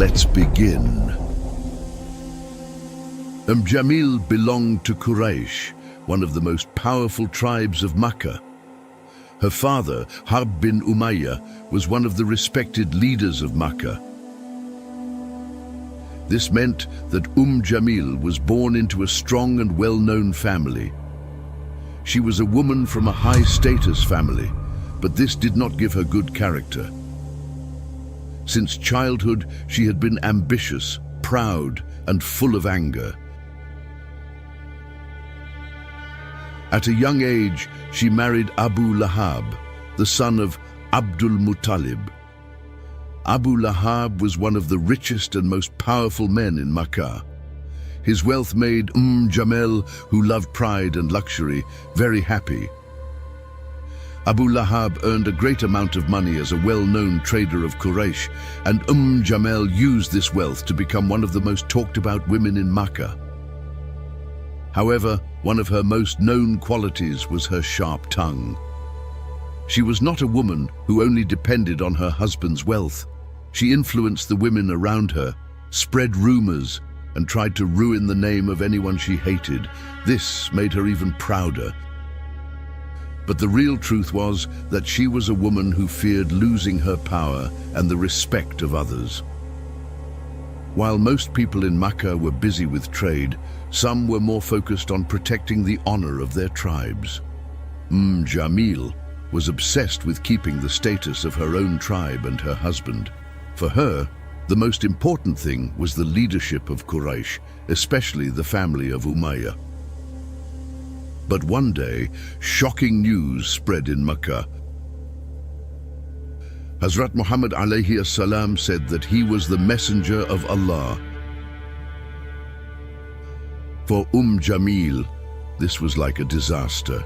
Let's begin. Jamil belonged to Quraysh, one of the most powerful tribes of Makkah. Her father, Harb bin Umayyah, was one of the respected leaders of Makkah. This meant that Jamil was born into a strong and well-known family. She was a woman from a high-status family, but this did not give her good character. Since childhood, she had been ambitious, proud, and full of anger. At a young age, she married Abu Lahab, the son of Abdul Muttalib. Abu Lahab was one of the richest and most powerful men in Makkah. His wealth made Jamil, who loved pride and luxury, very happy. Abu Lahab earned a great amount of money as a well-known trader of Quraysh, and Jamil used this wealth to become one of the most talked-about women in Makkah. However, one of her most known qualities was her sharp tongue. She was not a woman who only depended on her husband's wealth. She influenced the women around her, spread rumors, and tried to ruin the name of anyone she hated. This made her even prouder. But the real truth was that she was a woman who feared losing her power and the respect of others. While most people in Makkah were busy with trade, some were more focused on protecting the honor of their tribes. Jamil was obsessed with keeping the status of her own tribe and her husband. For her, the most important thing was the leadership of Quraysh, especially the family of Umayyah. But one day, shocking news spread in Makkah. Hazrat Muhammad alayhi salam said that he was the messenger of Allah. For Jamil, this was like a disaster.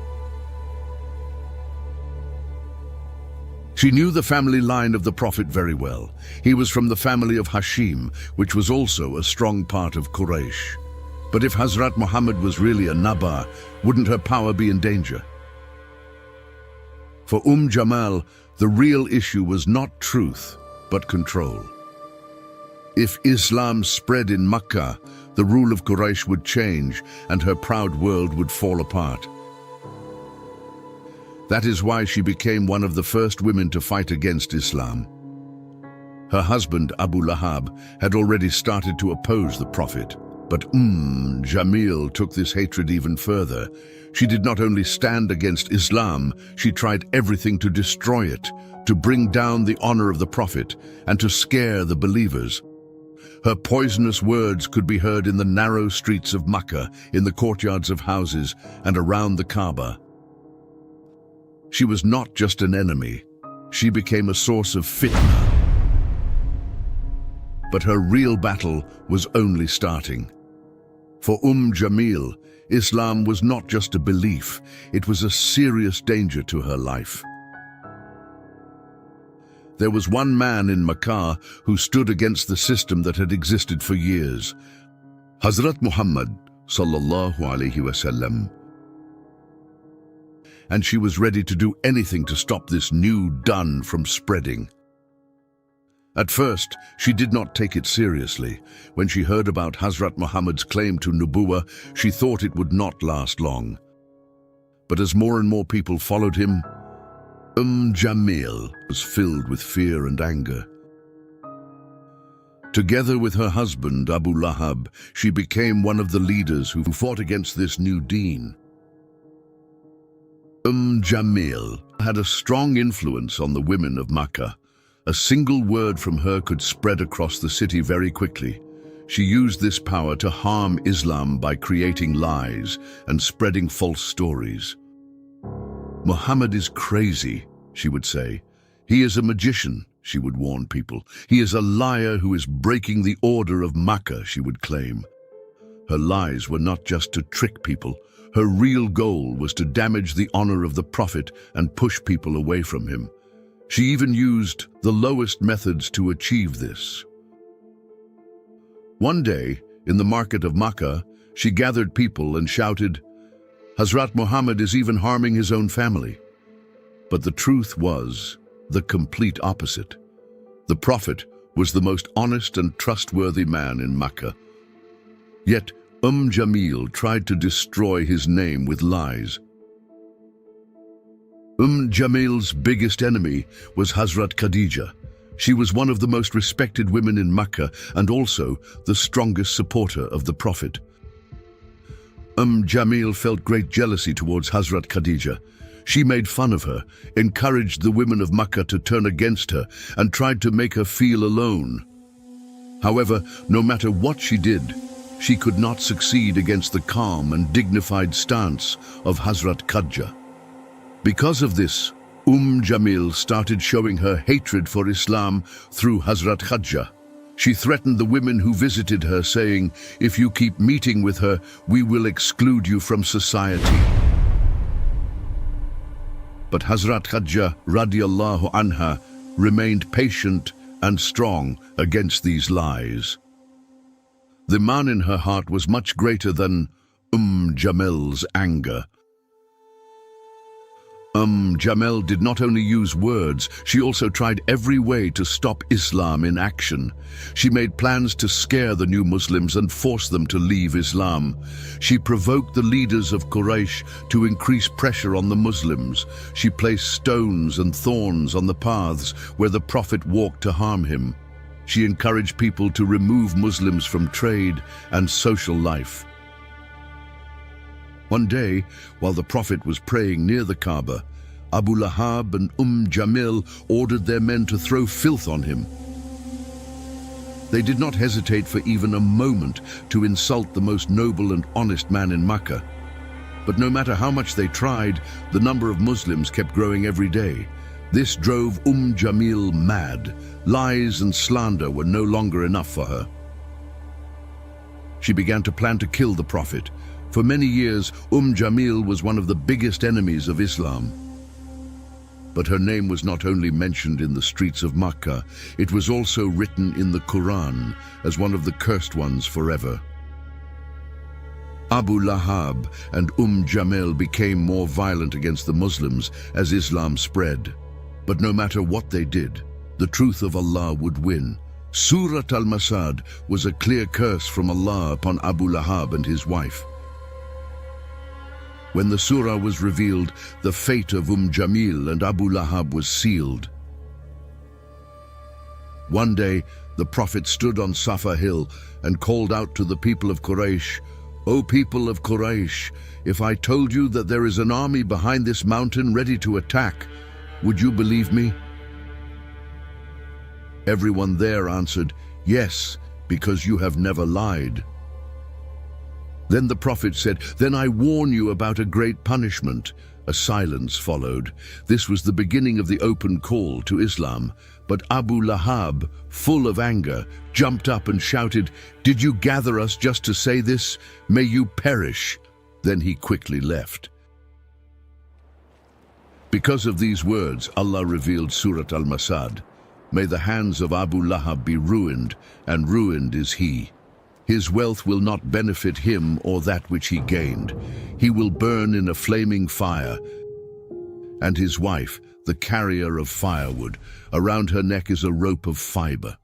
She knew the family line of the Prophet very well. He was from the family of Hashim, which was also a strong part of Quraysh. But if Hazrat Muhammad was really a Nabba, wouldn't her power be in danger? For Jamil, the real issue was not truth, but control. If Islam spread in Makkah, the rule of Quraysh would change and her proud world would fall apart. That is why she became one of the first women to fight against Islam. Her husband, Abu Lahab, had already started to oppose the Prophet. But Jamil took this hatred even further. She did not only stand against Islam, she tried everything to destroy it, to bring down the honor of the Prophet, and to scare the believers. Her poisonous words could be heard in the narrow streets of Makkah, in the courtyards of houses, and around the Kaaba. She was not just an enemy. She became a source of fitna. But her real battle was only starting. For Jamil, Islam was not just a belief, it was a serious danger to her life. There was one man in Makkah who stood against the system that had existed for years. Hazrat Muhammad sallallahu alaihi wasallam. And she was ready to do anything to stop this new dun from spreading. At first, she did not take it seriously. When she heard about Hazrat Muhammad's claim to Nubuwah, she thought it would not last long. But as more and more people followed him, Jamil was filled with fear and anger. Together with her husband, Abu Lahab, she became one of the leaders who fought against this new deen. Jamil had a strong influence on the women of Makkah. A single word from her could spread across the city very quickly. She used this power to harm Islam by creating lies and spreading false stories. Muhammad is crazy, she would say. He is a magician, she would warn people. He is a liar who is breaking the order of Makkah, she would claim. Her lies were not just to trick people. Her real goal was to damage the honor of the Prophet and push people away from him. She even used the lowest methods to achieve this. One day, in the market of Makkah, she gathered people and shouted, "Hazrat Muhammad is even harming his own family." But the truth was the complete opposite. The Prophet was the most honest and trustworthy man in Makkah. Yet Jamil tried to destroy his name with lies. Jamil's biggest enemy was Hazrat Khadija. She was one of the most respected women in Makkah and also the strongest supporter of the Prophet. Jamil felt great jealousy towards Hazrat Khadija. She made fun of her, encouraged the women of Makkah to turn against her, and tried to make her feel alone. However, no matter what she did, she could not succeed against the calm and dignified stance of Hazrat Khadija. Because of this, Jamil started showing her hatred for Islam through Hazrat Khadija. She threatened the women who visited her, saying, "If you keep meeting with her, we will exclude you from society." But Hazrat Khadija radiallahu anha remained patient and strong against these lies. The iman in her heart was much greater than Jamil's anger. Jamil did not only use words, she also tried every way to stop Islam in action. She made plans to scare the new Muslims and force them to leave Islam. She provoked the leaders of Quraysh to increase pressure on the Muslims. She placed stones and thorns on the paths where the Prophet walked to harm him. She encouraged people to remove Muslims from trade and social life. One day, while the Prophet was praying near the Kaaba, Abu Lahab and Jamil ordered their men to throw filth on him. They did not hesitate for even a moment to insult the most noble and honest man in Makkah. But no matter how much they tried, the number of Muslims kept growing every day. This drove Jamil mad. Lies and slander were no longer enough for her. She began to plan to kill the Prophet. For many years, Jamil was one of the biggest enemies of Islam. But her name was not only mentioned in the streets of Makkah, it was also written in the Qur'an as one of the cursed ones forever. Abu Lahab and Jamil became more violent against the Muslims as Islam spread. But no matter what they did, the truth of Allah would win. Surah Al-Masad was a clear curse from Allah upon Abu Lahab and his wife. When the surah was revealed, the fate of Jamil and Abu Lahab was sealed. One day, the Prophet stood on Safa hill and called out to the people of Quraysh, "O people of Quraysh, if I told you that there is an army behind this mountain ready to attack, would you believe me?" Everyone there answered, "Yes, because you have never lied." Then the Prophet said, "Then I warn you about a great punishment." A silence followed. This was the beginning of the open call to Islam. But Abu Lahab, full of anger, jumped up and shouted, "Did you gather us just to say this? May you perish." Then he quickly left. Because of these words, Allah revealed Surah Al-Masad. May the hands of Abu Lahab be ruined, and ruined is he. His wealth will not benefit him or that which he gained. He will burn in a flaming fire. And his wife, the carrier of firewood, around her neck is a rope of fiber.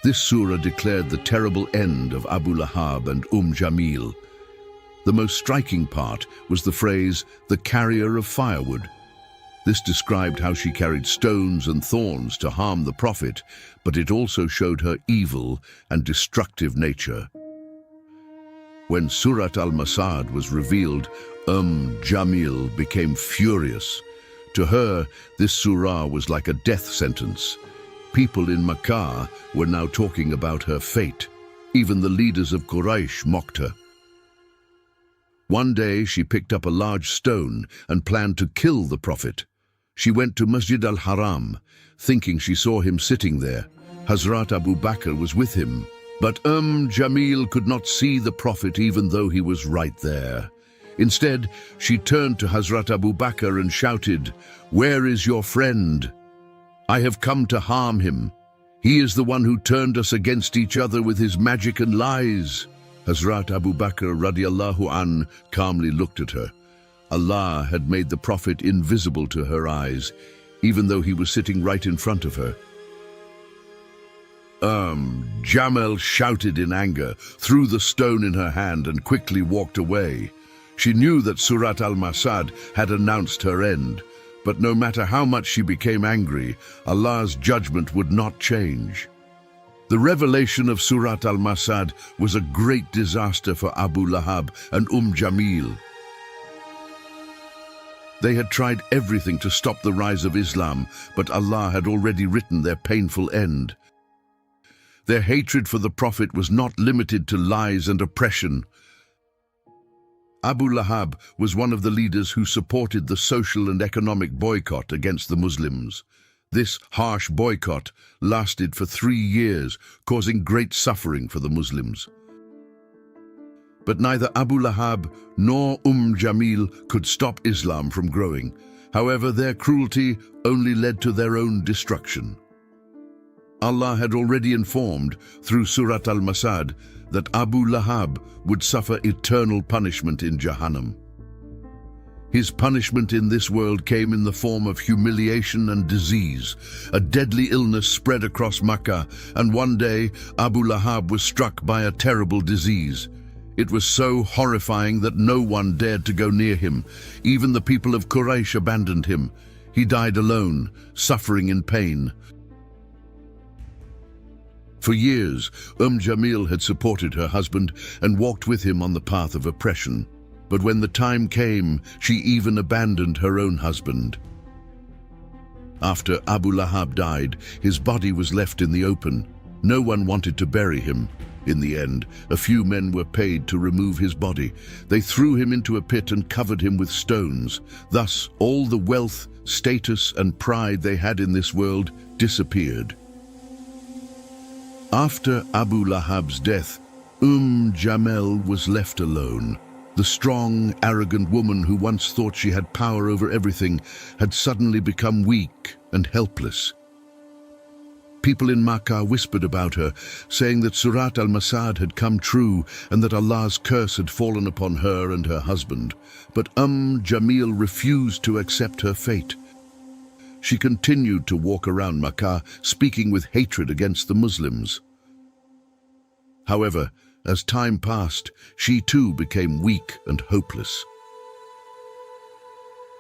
This surah declared the terrible end of Abu Lahab and Jamil. The most striking part was the phrase, "the carrier of firewood." This described how she carried stones and thorns to harm the Prophet, but it also showed her evil and destructive nature. When Surah Al-Masad was revealed, Jamil became furious. To her, this surah was like a death sentence. People in Makkah were now talking about her fate. Even the leaders of Quraysh mocked her. One day she picked up a large stone and planned to kill the Prophet. She went to Masjid al-Haram, thinking she saw him sitting there. Hazrat Abu Bakr was with him. But Jamil could not see the Prophet even though he was right there. Instead, she turned to Hazrat Abu Bakr and shouted, "Where is your friend? I have come to harm him. He is the one who turned us against each other with his magic and lies." Hazrat Abu Bakr radiallahu an calmly looked at her. Allah had made the Prophet invisible to her eyes, even though he was sitting right in front of her. Jamil shouted in anger, threw the stone in her hand and quickly walked away. She knew that Surah Al-Masad had announced her end, but no matter how much she became angry, Allah's judgment would not change. The revelation of Surah Al-Masad was a great disaster for Abu Lahab and Jamil. They had tried everything to stop the rise of Islam, but Allah had already written their painful end. Their hatred for the Prophet was not limited to lies and oppression. Abu Lahab was one of the leaders who supported the social and economic boycott against the Muslims. This harsh boycott lasted for 3 years, causing great suffering for the Muslims. But neither Abu Lahab nor Jamil could stop Islam from growing. However, their cruelty only led to their own destruction. Allah had already informed through Surah Al-Masad that Abu Lahab would suffer eternal punishment in Jahannam. His punishment in this world came in the form of humiliation and disease. A deadly illness spread across Makkah, and one day Abu Lahab was struck by a terrible disease. It was so horrifying that no one dared to go near him. Even the people of Quraysh abandoned him. He died alone, suffering in pain. For years, Jamil had supported her husband and walked with him on the path of oppression. But when the time came, she even abandoned her own husband. After Abu Lahab died, his body was left in the open. No one wanted to bury him. In the end, a few men were paid to remove his body. They threw him into a pit and covered him with stones. Thus, all the wealth, status, and pride they had in this world disappeared. After Abu Lahab's death, Jamil was left alone. The strong, arrogant woman who once thought she had power over everything had suddenly become weak and helpless. People in Makkah whispered about her, saying that Surah Al-Masad had come true and that Allah's curse had fallen upon her and her husband. But Jamil refused to accept her fate. She continued to walk around Makkah, speaking with hatred against the Muslims. However, as time passed, she too became weak and hopeless.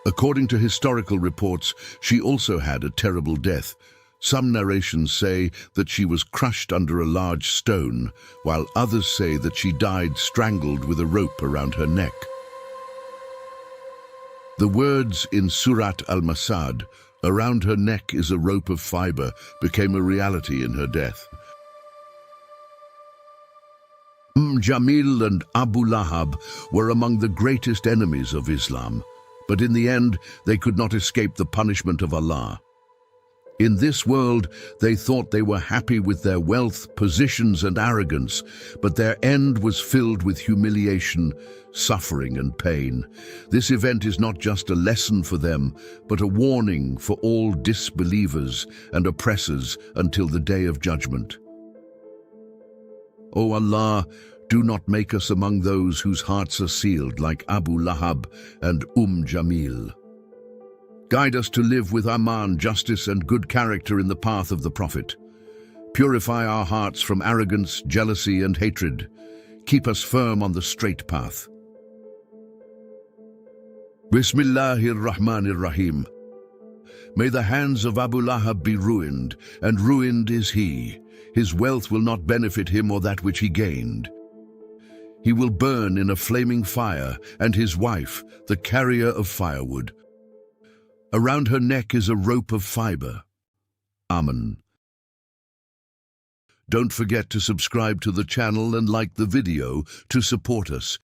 According to historical reports, she also had a terrible death. Some narrations say that she was crushed under a large stone, while others say that she died strangled with a rope around her neck. The words in Surah Al-Masad, "Around her neck is a rope of fiber," became a reality in her death. Jamil and Abu Lahab were among the greatest enemies of Islam, but in the end they could not escape the punishment of Allah. In this world, they thought they were happy with their wealth, positions, and arrogance, but their end was filled with humiliation, suffering, and pain. This event is not just a lesson for them, but a warning for all disbelievers and oppressors until the day of judgment. O Allah, do not make us among those whose hearts are sealed like Abu Lahab and Jamil. Guide us to live with Aman, justice, and good character in the path of the Prophet. Purify our hearts from arrogance, jealousy, and hatred. Keep us firm on the straight path. Bismillahir-Rahmanir-Rahim. May the hands of Abu Lahab be ruined, and ruined is he. His wealth will not benefit him or that which he gained. He will burn in a flaming fire, and his wife, the carrier of firewood. Around her neck is a rope of fiber. Amen. Don't forget to subscribe to the channel and like the video to support us.